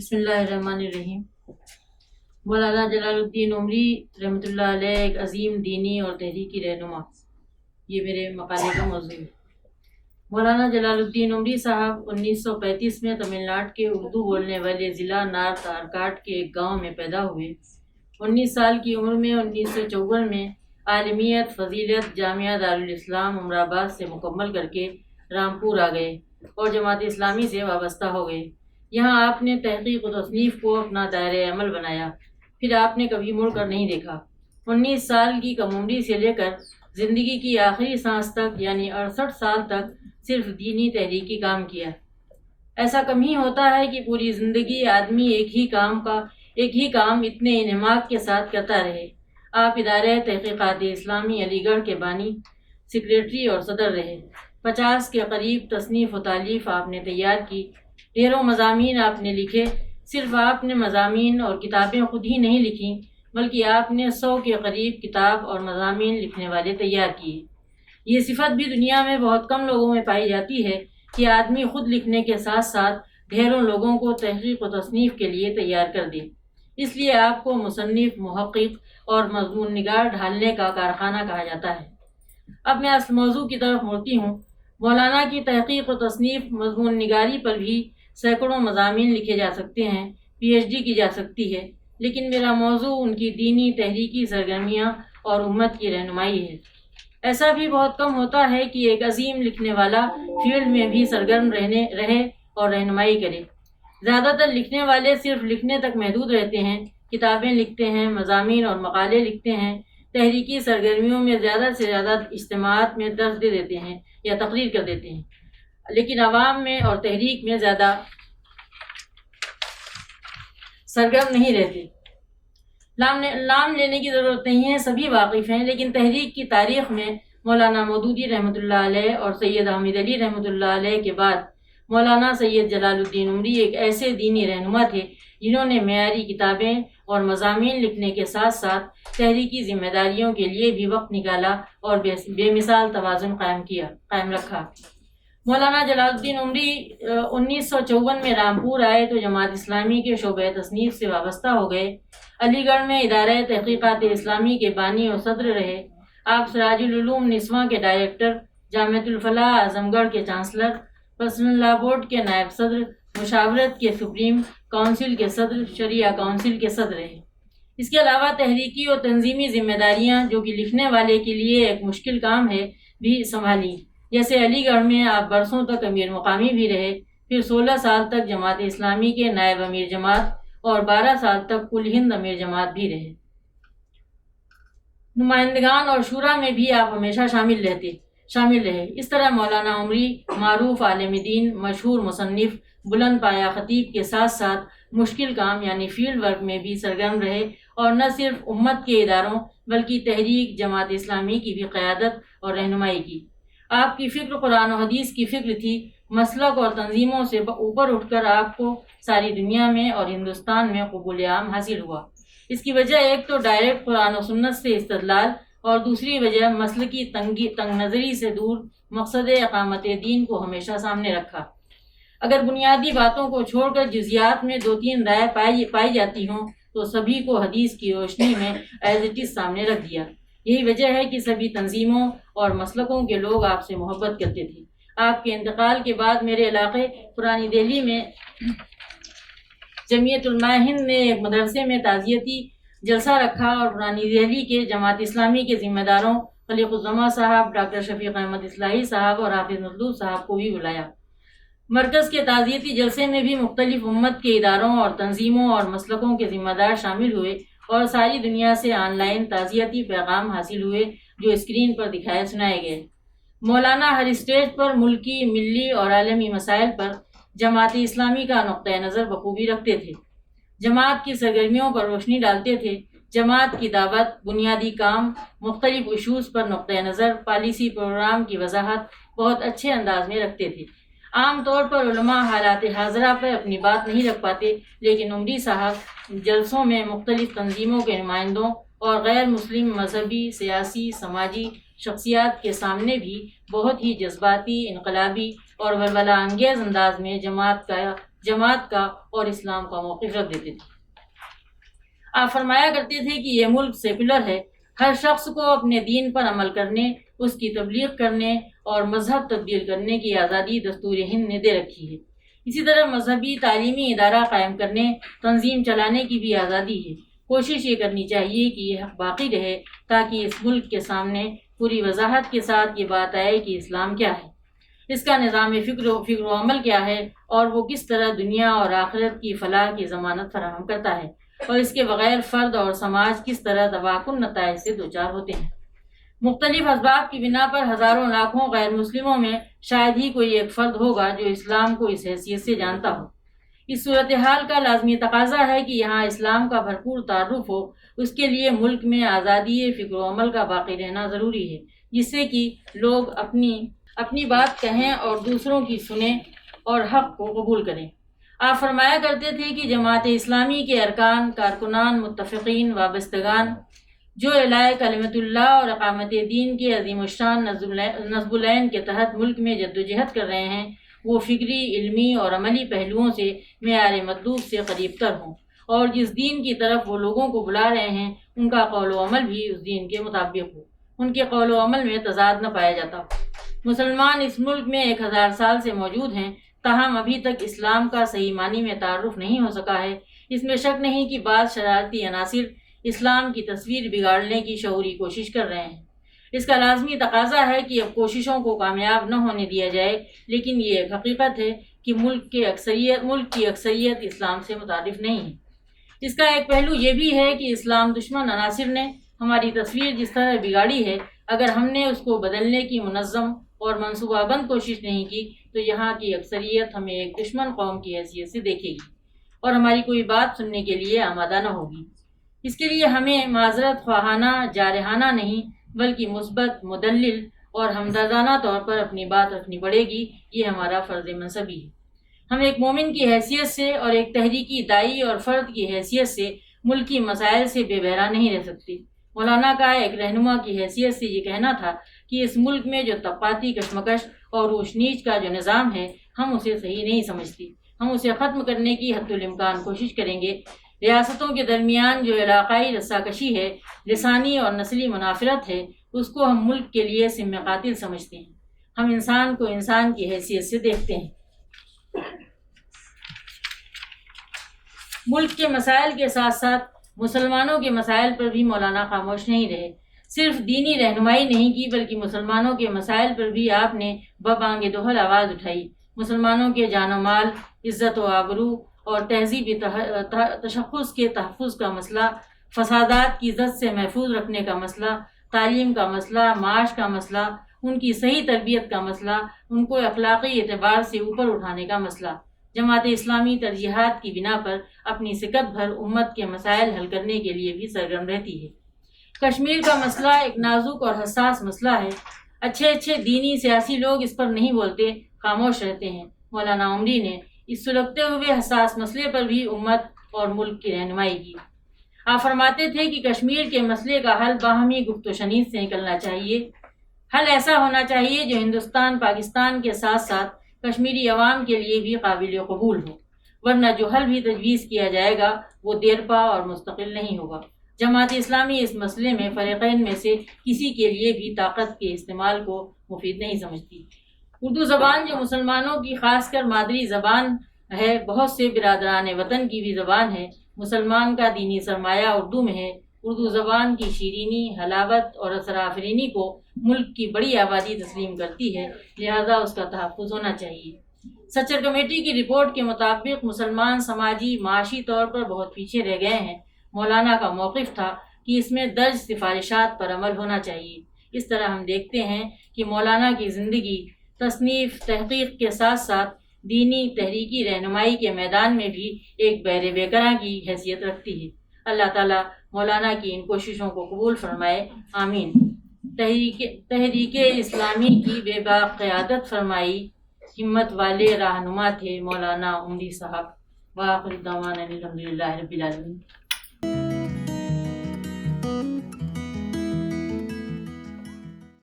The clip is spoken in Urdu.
بسم اللہ الرحمن الرحیم۔ مولانا جلال الدین عمری رحمۃ اللہ علیہ ایک عظیم دینی اور تحریکی رہنما، یہ میرے مقالے کا موضوع ہے۔ مولانا جلال الدین عمری صاحب 1935 میں تمل ناڈو کے اردو بولنے والے ضلع نارتھ آرکاٹ کے ایک گاؤں میں پیدا ہوئے۔ 19 سال کی عمر میں 1954 میں عالمیت فضیلت جامعہ دارالاسلام عمرآباد سے مکمل کر کے رامپور آ گئے اور جماعت اسلامی سے وابستہ ہو گئے۔ یہاں آپ نے تحقیق و تصنیف کو اپنا دائرۂ عمل بنایا، پھر آپ نے کبھی مڑ کر نہیں دیکھا۔ 19 سال کی کم عمری سے لے کر زندگی کی آخری سانس تک یعنی 68 سال تک صرف دینی تحریکی کام کیا۔ ایسا کم ہی ہوتا ہے کہ پوری زندگی آدمی ایک ہی کام اتنے انہماک کے ساتھ کرتا رہے۔ آپ ادارہ تحقیقات اسلامی علی گڑھ کے بانی، سیکریٹری اور صدر رہے۔ 50 کے قریب تصنیف و تالیف آپ نے تیار کی، ڈھیروں مضامین آپ نے لکھے۔ صرف آپ نے مضامین اور کتابیں خود ہی نہیں لکھیں بلکہ آپ نے 100 کے قریب کتاب اور مضامین لکھنے والے تیار کیے۔ یہ صفت بھی دنیا میں بہت کم لوگوں میں پائی جاتی ہے کہ آدمی خود لکھنے کے ساتھ ساتھ ڈھیروں لوگوں کو تحقیق و تصنیف کے لیے تیار کر دے۔ اس لیے آپ کو مصنف، محقق اور مضمون نگار ڈھالنے کا کارخانہ کہا جاتا ہے۔ اب میں اصل موضوع کی طرف مڑتی ہوں۔ مولانا کی تحقیق و تصنیف، مضمون نگاری پر بھی سینکڑوں مضامین لکھے جا سکتے ہیں، PhD کی جا سکتی ہے، لیکن میرا موضوع ان کی دینی تحریکی سرگرمیاں اور امت کی رہنمائی ہے۔ ایسا بھی بہت کم ہوتا ہے کہ ایک عظیم لکھنے والا فیلڈ میں بھی سرگرم رہے اور رہنمائی کرے۔ زیادہ تر لکھنے والے صرف لکھنے تک محدود رہتے ہیں، کتابیں لکھتے ہیں، مضامین اور مقالے لکھتے ہیں، تحریکی سرگرمیوں میں زیادہ سے زیادہ اجتماعات میں درس دے دیتے ہیں یا تقریر کر دیتے ہیں، لیکن عوام میں اور تحریک میں زیادہ سرگرم نہیں رہتے۔ نام لینے کی ضرورت نہیں ہے، سبھی واقف ہیں، لیکن تحریک کی تاریخ میں مولانا مودودی رحمۃ اللہ علیہ اور سید حامد علی رحمۃ اللہ علیہ کے بعد مولانا سید جلال الدین عمری ایک ایسے دینی رہنما تھے جنہوں نے معیاری کتابیں اور مضامین لکھنے کے ساتھ ساتھ تحریکی ذمہ داریوں کے لیے بھی وقت نکالا اور بے مثال توازن قائم رکھا۔ مولانا جلال الدین عمری 1954 میں رامپور آئے تو جماعت اسلامی کے شعبہ تصنیف سے وابستہ ہو گئے۔ علی گڑھ میں ادارہ تحقیقات اسلامی کے بانی اور صدر رہے۔ آپ سراج العلوم نسواں کے ڈائریکٹر، جامعۃ الفلاح اعظم گڑھ کے چانسلر، پرسنل لا بورڈ کے نائب صدر، مشاورت کے سپریم کونسل کے صدر، شریعہ کونسل کے صدر رہے۔ اس کے علاوہ تحریکی اور تنظیمی ذمہ داریاں جو کہ لکھنے والے کے لیے ایک مشکل کام ہے بھی سنبھالی۔ جیسے علی گڑھ میں آپ برسوں تک امیر مقامی بھی رہے، پھر 16 سال تک جماعت اسلامی کے نائب امیر جماعت اور 12 سال تک کل ہند امیر جماعت بھی رہے۔ نمائندگان اور شورا میں بھی آپ ہمیشہ شامل رہے۔ اس طرح مولانا عمری معروف عالم دین، مشہور مصنف، بلند پایہ خطیب کے ساتھ ساتھ مشکل کام یعنی فیلڈ ورک میں بھی سرگرم رہے اور نہ صرف امت کے اداروں بلکہ تحریک جماعت اسلامی کی بھی قیادت اور رہنمائی کی۔ آپ کی فکر قرآن و حدیث کی فکر تھی۔ مسلک اور تنظیموں سے اوپر اٹھ کر آپ کو ساری دنیا میں اور ہندوستان میں قبول عام حاصل ہوا۔ اس کی وجہ ایک تو ڈائریکٹ قرآن و سنت سے استدلال اور دوسری وجہ مسلکی تنگ نظری سے دور مقصد اقامت دین کو ہمیشہ سامنے رکھا۔ اگر بنیادی باتوں کو چھوڑ کر جزیات میں 2-3 رائے پائی جاتی ہوں تو سبھی کو حدیث کی روشنی میں ایز اٹ از سامنے رکھ دیا۔ یہی وجہ ہے کہ سبھی تنظیموں اور مسلکوں کے لوگ آپ سے محبت کرتے تھے۔ آپ کے انتقال کے بعد میرے علاقے پرانی دہلی میں جمعیت علماء ہند نے ایک مدرسے میں تعزیتی جلسہ رکھا اور پرانی دہلی کے جماعت اسلامی کے ذمہ داروں خلیق الزماں صاحب، ڈاکٹر شفیق احمد اصلاحی صاحب اور حافظ مطلوب صاحب کو بھی بلایا۔ مرکز کے تعزیتی جلسے میں بھی مختلف امت کے اداروں اور تنظیموں اور مسلکوں کے ذمہ دار شامل ہوئے اور ساری دنیا سے آن لائن تعزیتی پیغام حاصل ہوئے جو اسکرین پر سنائے گئے۔ مولانا ہر اسٹیج پر ملکی، ملی اور عالمی مسائل پر جماعت اسلامی کا نقطہ نظر بخوبی رکھتے تھے، جماعت کی سرگرمیوں پر روشنی ڈالتے تھے، جماعت کی دعوت، بنیادی کام، مختلف ایشوز پر نقطہ نظر، پالیسی پروگرام کی وضاحت بہت اچھے انداز میں رکھتے تھے۔ عام طور پر علماء حالات حاضرہ پر اپنی بات نہیں رکھ پاتے، لیکن عمری صاحب جلسوں میں مختلف تنظیموں کے نمائندوں اور غیر مسلم مذہبی، سیاسی، سماجی شخصیات کے سامنے بھی بہت ہی جذباتی، انقلابی اور ولولہ انگیز انداز میں جماعت کا جماعت کا اور اسلام کا موقف رکھ دیتے تھے۔ آپ فرمایا کرتے تھے کہ یہ ملک سیکولر ہے، ہر شخص کو اپنے دین پر عمل کرنے، اس کی تبلیغ کرنے اور مذہب تبدیل کرنے کی آزادی دستور ہند نے دے رکھی ہے۔ اسی طرح مذہبی تعلیمی ادارہ قائم کرنے، تنظیم چلانے کی بھی آزادی ہے۔ کوشش یہ کرنی چاہیے کہ یہ حق باقی رہے تاکہ اس ملک کے سامنے پوری وضاحت کے ساتھ یہ بات آئے کہ اسلام کیا ہے، اس کا نظام فکر و عمل کیا ہے، اور وہ کس طرح دنیا اور آخرت کی فلاح کی ضمانت فراہم کرتا ہے، اور اس کے بغیر فرد اور سماج کس طرح تباہ نتائج سے دوچار ہوتے ہیں۔ مختلف اسباب کی بنا پر ہزاروں لاکھوں غیر مسلموں میں شاید ہی کوئی ایک فرد ہوگا جو اسلام کو اس حیثیت سے جانتا ہو۔ اس صورتحال کا لازمی تقاضا ہے کہ یہاں اسلام کا بھرپور تعارف ہو۔ اس کے لیے ملک میں آزادی فکر و عمل کا باقی رہنا ضروری ہے، جس سے کہ لوگ اپنی بات کہیں اور دوسروں کی سنیں اور حق کو قبول کریں۔ آپ فرمایا کرتے تھے کہ جماعت اسلامی کے ارکان، کارکنان، متفقین، وابستگان جو اعلاء کلمت اللہ اور اقامت دین کے عظیم الشان نصب العین کے تحت ملک میں جدوجہد کر رہے ہیں، وہ فکری، علمی اور عملی پہلوؤں سے معیار مطلوب سے قریب تر ہوں، اور جس دین کی طرف وہ لوگوں کو بلا رہے ہیں ان کا قول و عمل بھی اس دین کے مطابق ہو، ان کے قول و عمل میں تضاد نہ پایا جاتا ہو۔ مسلمان اس ملک میں 1000 سال سے موجود ہیں، تاہم ابھی تک اسلام کا صحیح معنی میں تعارف نہیں ہو سکا ہے۔ اس میں شک نہیں کہ بعض شرارتی عناصر اسلام کی تصویر بگاڑنے کی شعوری کوشش کر رہے ہیں۔ اس کا لازمی تقاضا ہے کہ اب کوششوں کو کامیاب نہ ہونے دیا جائے، لیکن یہ ایک حقیقت ہے کہ ملک کی اکثریت اسلام سے متعارف نہیں ہے۔ اس کا ایک پہلو یہ بھی ہے کہ اسلام دشمن عناصر نے ہماری تصویر جس طرح بگاڑی ہے، اگر ہم نے اس کو بدلنے کی منظم اور منصوبہ بند کوشش نہیں کی تو یہاں کی اکثریت ہمیں ایک دشمن قوم کی حیثیت سے دیکھے گی اور ہماری کوئی بات سننے کے لیے آمادہ نہ ہوگی۔ اس کے لیے ہمیں معذرت خواہانہ، جارحانہ نہیں بلکہ مثبت، مدلل اور ہمدردانہ طور پر اپنی بات رکھنی پڑے گی۔ یہ ہمارا فرض منصبی ہے۔ ہم ایک مومن کی حیثیت سے اور ایک تحریکی داعی اور فرد کی حیثیت سے ملکی مسائل سے بے بہرا نہیں رہ سکتے۔ مولانا کا ایک رہنما کی حیثیت سے یہ کہنا تھا کہ اس ملک میں جو طبقاتی کشمکش اور اونچ نیچ کا جو نظام ہے، ہم اسے صحیح نہیں سمجھتے۔ ہم اسے ختم کرنے کی حد الامکان کوشش کریں گے۔ ریاستوں کے درمیان جو علاقائی رساکشی ہے، لسانی اور نسلی منافرت ہے، اس کو ہم ملک کے لیے سم قاتل سمجھتے ہیں۔ ہم انسان کو انسان کی حیثیت سے دیکھتے ہیں۔ ملک کے مسائل کے ساتھ ساتھ مسلمانوں کے مسائل پر بھی مولانا خاموش نہیں رہے۔ صرف دینی رہنمائی نہیں کی بلکہ مسلمانوں کے مسائل پر بھی آپ نے ببانگ دہل آواز اٹھائی۔ مسلمانوں کے جان و مال، عزت و آبرو اور تہذیبی تشخص کے تحفظ کا مسئلہ، فسادات کی زد سے محفوظ رکھنے کا مسئلہ، تعلیم کا مسئلہ، معاش کا مسئلہ، ان کی صحیح تربیت کا مسئلہ، ان کو اخلاقی اعتبار سے اوپر اٹھانے کا مسئلہ۔ جماعت اسلامی ترجیحات کی بنا پر اپنی سکت بھر امت کے مسائل حل کرنے کے لیے بھی سرگرم رہتی ہے۔ کشمیر کا مسئلہ ایک نازک اور حساس مسئلہ ہے۔ اچھے دینی سیاسی لوگ اس پر نہیں بولتے، خاموش رہتے ہیں۔ مولانا عمری نے اس سلگتے ہوئے حساس مسئلے پر بھی امت اور ملک کی رہنمائی کی۔ آپ فرماتے تھے کہ کشمیر کے مسئلے کا حل باہمی گفت و شنید سے نکلنا چاہیے۔ حل ایسا ہونا چاہیے جو ہندوستان پاکستان کے ساتھ ساتھ کشمیری عوام کے لیے بھی قابل قبول ہو، ورنہ جو حل بھی تجویز کیا جائے گا وہ دیرپا اور مستقل نہیں ہوگا۔ جماعت اسلامی اس مسئلے میں فریقین میں سے کسی کے لیے بھی طاقت کے استعمال کو مفید نہیں سمجھتی۔ اردو زبان جو مسلمانوں کی خاص کر مادری زبان ہے، بہت سے برادران وطن کی بھی زبان ہے۔ مسلمان کا دینی سرمایہ اردو میں ہے۔ اردو زبان کی شیرینی، حلاوت اور اثر آفرینی کو ملک کی بڑی آبادی تسلیم کرتی ہے، لہذا اس کا تحفظ ہونا چاہیے۔ سچر کمیٹی کی رپورٹ کے مطابق مسلمان سماجی معاشی طور پر بہت پیچھے رہ گئے ہیں۔ مولانا کا موقف تھا کہ اس میں درج سفارشات پر عمل ہونا چاہیے۔ اس طرح ہم دیکھتے ہیں کہ مولانا کی زندگی تصنیف، تحقیق کے ساتھ ساتھ دینی تحریکی رہنمائی کے میدان میں بھی ایک بحر بیکراں کی حیثیت رکھتی ہے۔ اللہ تعالیٰ مولانا کی ان کوششوں کو قبول فرمائے، آمین۔ تحریک اسلامی کی بے باک قیادت فرمائی، ہمت والے رہنما تھے مولانا عمری صاحب۔ وآخر دعوانا الحمدللہ رب العالمین۔